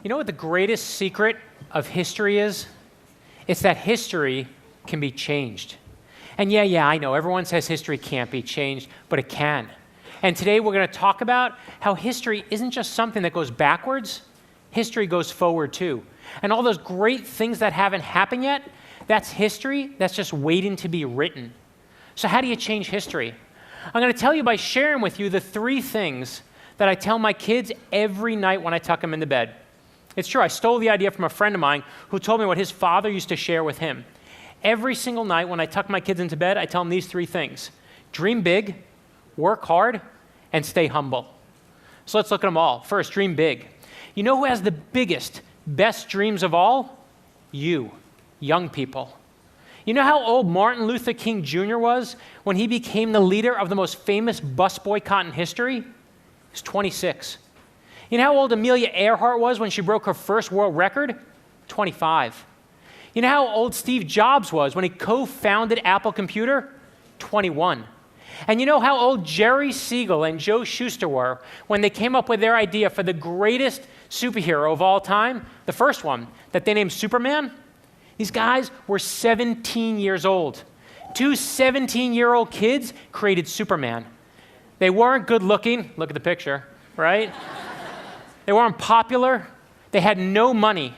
You know what the greatest secret of history is? It's that history can be changed. And yeah, I know, everyone says history can't be changed, but it can. And today we're going to talk about how history isn't just something that goes backwards, history goes forward too. And all those great things that haven't happened yet, that's history that's just waiting to be written. So how do you change history? I'm going to tell you by sharing with you the 3 things that I tell my kids every night when I tuck them into bed. It's true, I stole the idea from a friend of mine who told me what his father used to share with him. Every single night when I tuck my kids into bed, I tell them these 3 things. Dream big, work hard, and stay humble. So let's look at them all. First, dream big. You know who has the biggest, best dreams of all? You, young people. You know how old Martin Luther King Jr. was when he became the leader of the most famous bus boycott in history? He was 26. You know how old Amelia Earhart was when she broke her first world record? 25. You know how old Steve Jobs was when he co-founded Apple Computer? 21. And you know how old Jerry Siegel and Joe Shuster were when they came up with their idea for the greatest superhero of all time? The first one, that they named Superman? These guys were 17 years old. 2 17-year-old kids created Superman. They weren't good looking. Look at the picture, right? They weren't popular. They had no money.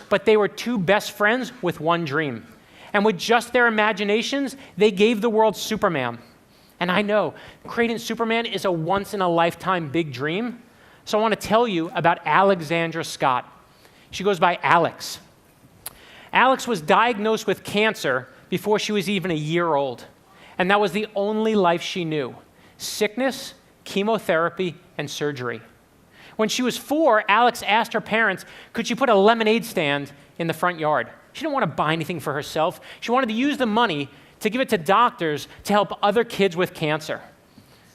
But they were 2 best friends with 1 dream. And with just their imaginations, they gave the world Superman. And I know, creating Superman is a once-in-a-lifetime big dream. So I want to tell you about Alexandra Scott. She goes by Alex. Alex was diagnosed with cancer before she was even a year old. And that was the only life she knew: sickness, chemotherapy, and surgery. When she was 4, Alex asked her parents, could she put a lemonade stand in the front yard? She didn't want to buy anything for herself. She wanted to use the money to give it to doctors to help other kids with cancer.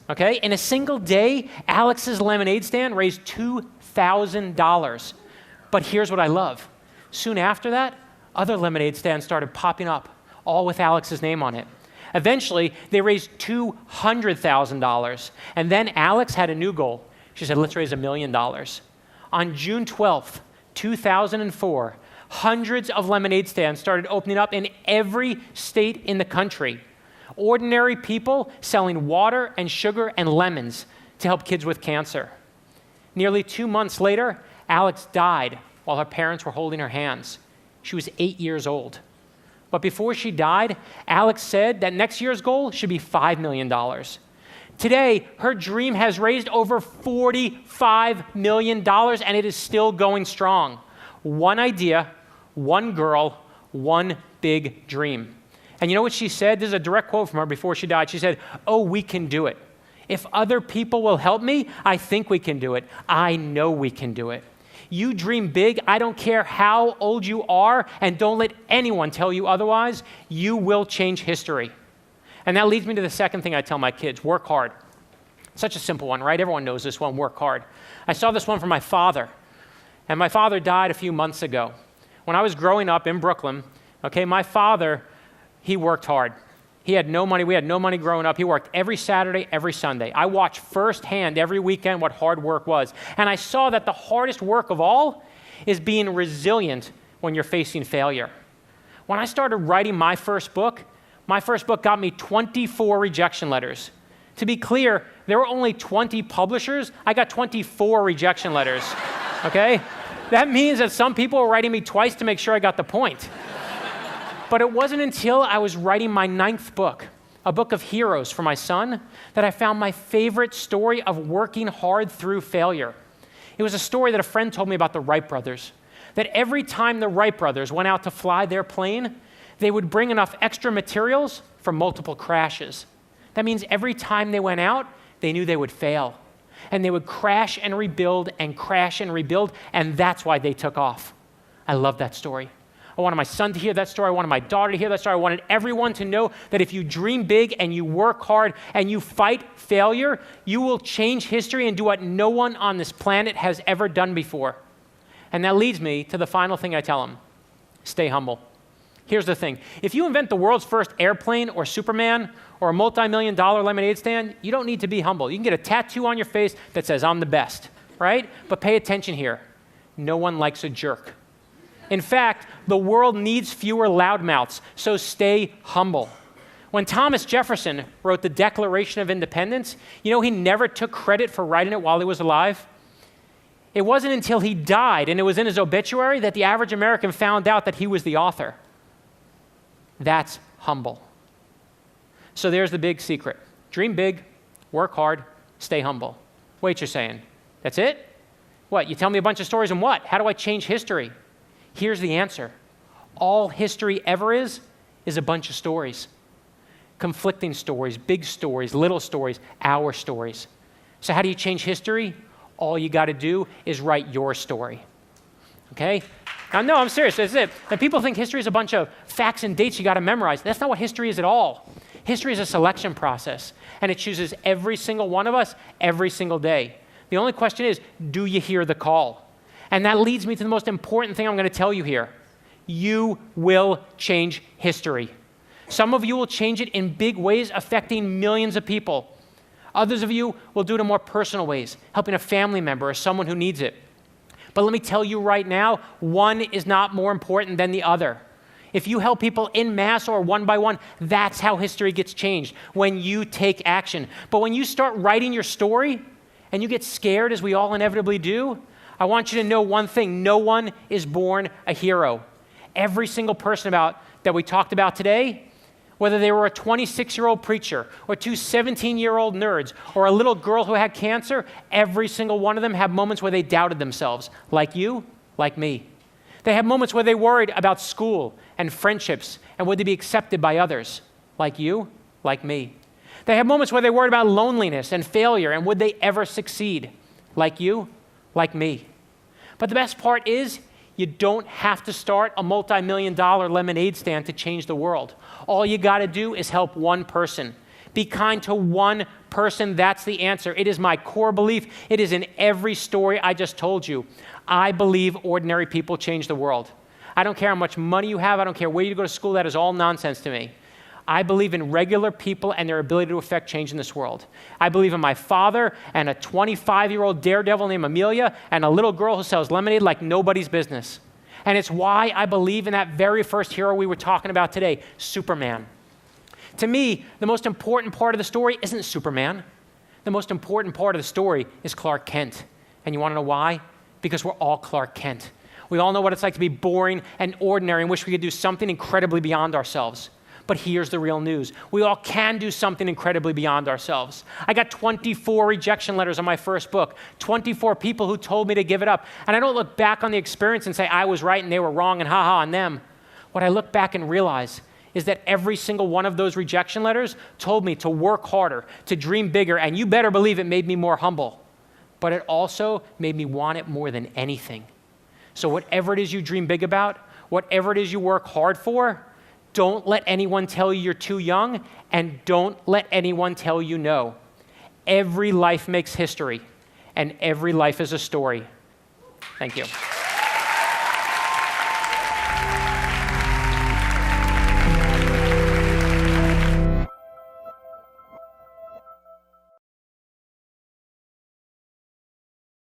Okay? In a single day, Alex's lemonade stand raised $2,000. But here's what I love. Soon after that, other lemonade stands started popping up, all with Alex's name on it. Eventually, they raised $200,000. And then Alex had a new goal. She said, let's raise $1 million. On June 12th, 2004, hundreds of lemonade stands started opening up in every state in the country. Ordinary people selling water and sugar and lemons to help kids with cancer. Nearly 2 months later, Alex died while her parents were holding her hands. She was 8 years old. But before she died, Alex said that next year's goal should be $5 million. Today, her dream has raised over $45 million, and it is still going strong. 1 idea, 1 girl, 1 big dream. And you know what she said? This is a direct quote from her before she died. She said, "Oh, we can do it. If other people will help me, I think we can do it. I know we can do it." You dream big. I don't care how old you are, and don't let anyone tell you otherwise. You will change history. And that leads me to the second thing I tell my kids: work hard. Such a simple one, right? Everyone knows this one, work hard. I saw this one from my father. And my father died a few months ago. When I was growing up in Brooklyn, okay, my father, he worked hard. He had no money. We had no money growing up. He worked every Saturday, every Sunday. I watched firsthand every weekend what hard work was. And I saw that the hardest work of all is being resilient when you're facing failure. When I started writing my first book got me 24 rejection letters. To be clear, there were only 20 publishers. I got 24 rejection letters, okay? That means that some people were writing me twice to make sure I got the point. But it wasn't until I was writing my 9th book, a book of heroes for my son, that I found my favorite story of working hard through failure. It was a story that a friend told me about the Wright brothers, that every time the Wright brothers went out to fly their plane, they would bring enough extra materials for multiple crashes. That means every time they went out, they knew they would fail. And they would crash and rebuild, and that's why they took off. I love that story. I wanted my son to hear that story. I wanted my daughter to hear that story. I wanted everyone to know that if you dream big and you work hard and you fight failure, you will change history and do what no one on this planet has ever done before. And that leads me to the final thing I tell them: stay humble. Here's the thing. If you invent the world's first airplane or Superman or a multi-million-dollar lemonade stand, you don't need to be humble. You can get a tattoo on your face that says, "I'm the best," right? But pay attention here. no one likes a jerk. In fact, the world needs fewer loudmouths, so stay humble. When Thomas Jefferson wrote the Declaration of Independence, you know he never took credit for writing it while he was alive? It wasn't until he died and it was in his obituary that the average American found out that he was the author. That's humble. So there's the big secret. Dream big, work hard, stay humble. Wait, you're saying, that's it? What, you tell me a bunch of stories and what? How do I change history? Here's the answer. All history ever is a bunch of stories. Conflicting stories, big stories, little stories, our stories. So how do you change history? All you got to do is write your story. Okay? Now, no, I'm serious. That's it. Now, people think history is a bunch of facts and dates you got to memorize. That's not what history is at all. History is a selection process, and it chooses every single one of us every single day. The only question is, do you hear the call? And that leads me to the most important thing I'm going to tell you here. You will change history. Some of you will change it in big ways, affecting millions of people. Others of you will do it in more personal ways, helping a family member or someone who needs it. But let me tell you right now, one is not more important than the other. If you help people in mass or one by one, that's how history gets changed, when you take action. But when you start writing your story and you get scared, as we all inevitably do, I want you to know one thing. No one is born a hero. Every single person that we talked about today, whether they were a 26-year-old preacher or two 17-year-old nerds or a little girl who had cancer, every single one of them had moments where they doubted themselves, like you, like me. They had moments where they worried about school and friendships and would they be accepted by others, like you, like me. They had moments where they worried about loneliness and failure and would they ever succeed, like you, like me. But the best part is, you don't have to start a multi-million-dollar lemonade stand to change the world. All you got to do is help one person. Be kind to one person. That's the answer. It is my core belief. It is in every story I just told you. I believe ordinary people change the world. I don't care how much money you have. I don't care where you go to school. That is all nonsense to me. I believe in regular people and their ability to affect change in this world. I believe in my father and a 25-year-old daredevil named Amelia and a little girl who sells lemonade like nobody's business. And it's why I believe in that very first hero we were talking about today, Superman. To me, the most important part of the story isn't Superman. The most important part of the story is Clark Kent. And you want to know why? Because we're all Clark Kent. We all know what it's like to be boring and ordinary and wish we could do something incredibly beyond ourselves. But here's the real news. We all can do something incredibly beyond ourselves. I got 24 rejection letters on my first book, 24 people who told me to give it up. And I don't look back on the experience and say I was right and they were wrong and ha-ha on them. What I look back and realize is that every single one of those rejection letters told me to work harder, to dream bigger, and you better believe it made me more humble. But it also made me want it more than anything. So whatever it is you dream big about, whatever it is you work hard for, don't let anyone tell you you're too young, and don't let anyone tell you no. Every life makes history, and every life is a story. Thank you.